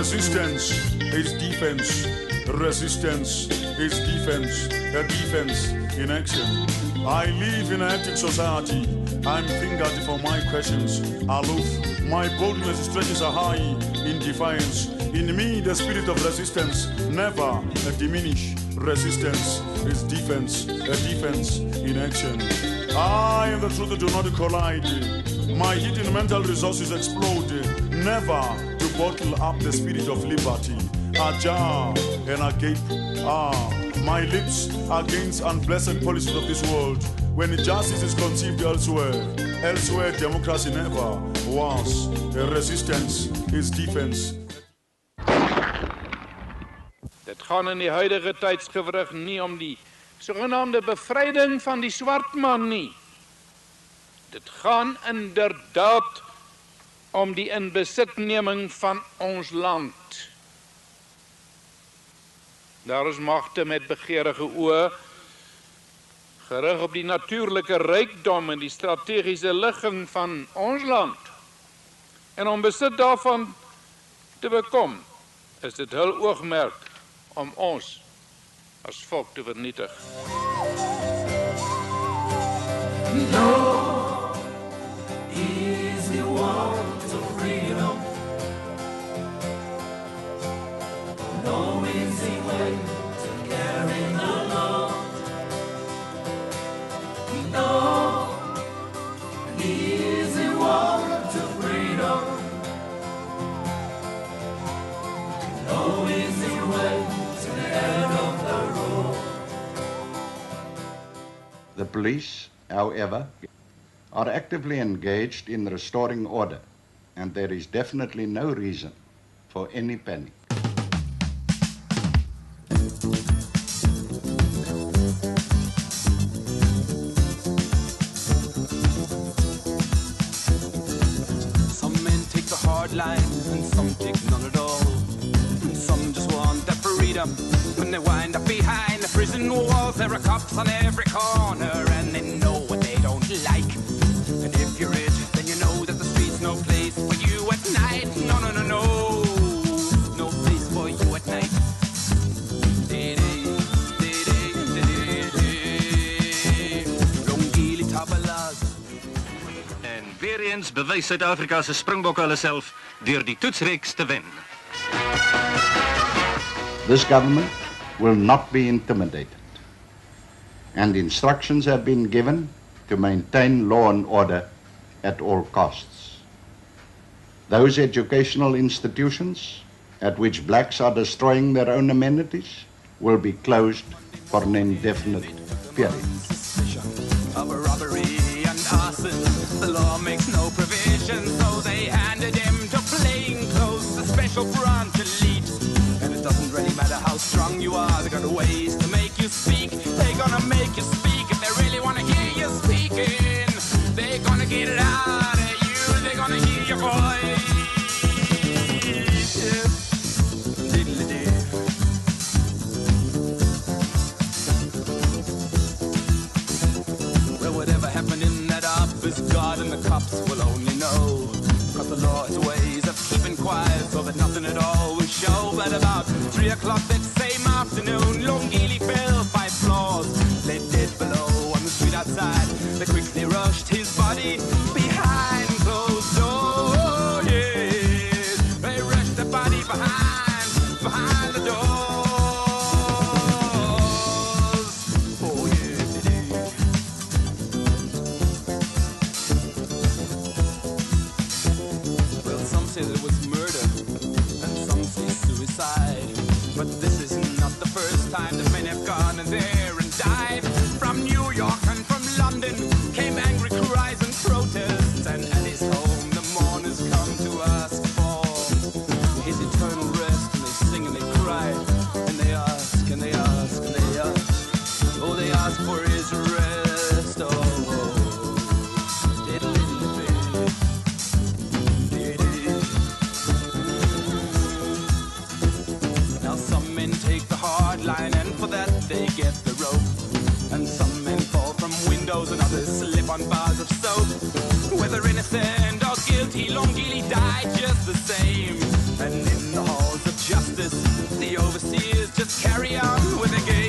Resistance is defense. Resistance is defense. A defense in action. I live in an active society. I'm fingered for my questions. Aloof. My boldness stretches high in defiance. In me, the spirit of resistance never diminish. Resistance is defense. A defense in action. I and the truth do not collide. My hidden mental resources explode. Never to bottle up the spirit of liberty. Ajar and agape. My lips against unblessed policies of this world. When justice is conceived elsewhere democracy never was. Resistance is defense. Dit gaan in die huidige tydsgewrig nie om die sogenaamde bevryding van die swart man nie. Dit gaan inderdaad om die inbesitneming van ons land. Daar is magte met begeerige oë, gerig op die natuurlike rykdom en die strategiese ligging van ons land. En om besit daarvan te bekom, is dit hul oogmerk om ons as volk te vernietig. No easy walk to freedom. No easy way to carry the load. No easy walk to freedom. No easy way to the end of the road. The police, however, are actively engaged in restoring order, and there is definitely no reason for any panic. Some men take the hard line, and some take none at all. And some just want their freedom. When they wind up behind the prison walls, there are cops on every corner, and they know what they don't like. And if you're rich, then you know that the street's no place for you at night. No, no, no, no, no place for you at night. Longili tabalas. En weer eens bewys Suid-Afrika se Springbokke hulle self deur die toetsreeks te wen. This government will not be intimidated, and instructions have been given to maintain law and order at all costs. Those educational institutions at which blacks are destroying their own amenities will be closed for an indefinite period. Of a robbery and arson, the law makes no provision, so they handed him to plain clothes, a special branch elite. And it doesn't really matter how strong you are, they're gonna ways to make you speak. They're gonna make you speak if they really wanna hear you speaking. They're gonna get it out of you, they're gonna hear your voice. Diddly-dee. Well, whatever happened in that office, God and the cops will only know. Cause the law has ways of keeping quiet so that nothing at all will show. But about 3 o'clock that same afternoon, Longili fell 5 floors, lay dead below on the street outside. They quickly rushed his body behind closed doors. Yes, they rushed the body behind the doors. Oh yes, it is. Well, some say that it was murder, and some say suicide. But this is not the first time that men have gone in there and died. From New York and from London came angry cries and protests. And at his home the mourners come to ask for his eternal rest. And they sing and they cry, and they ask, and they ask, and they ask. Oh, they ask for his rest. Oh, now some men take the hard line, and for that they get the rope. And some men fall from windows, and others slip on bars of soap. Whether innocent or guilty, Longili died just the same. And in the halls The overseers just carry on with the game.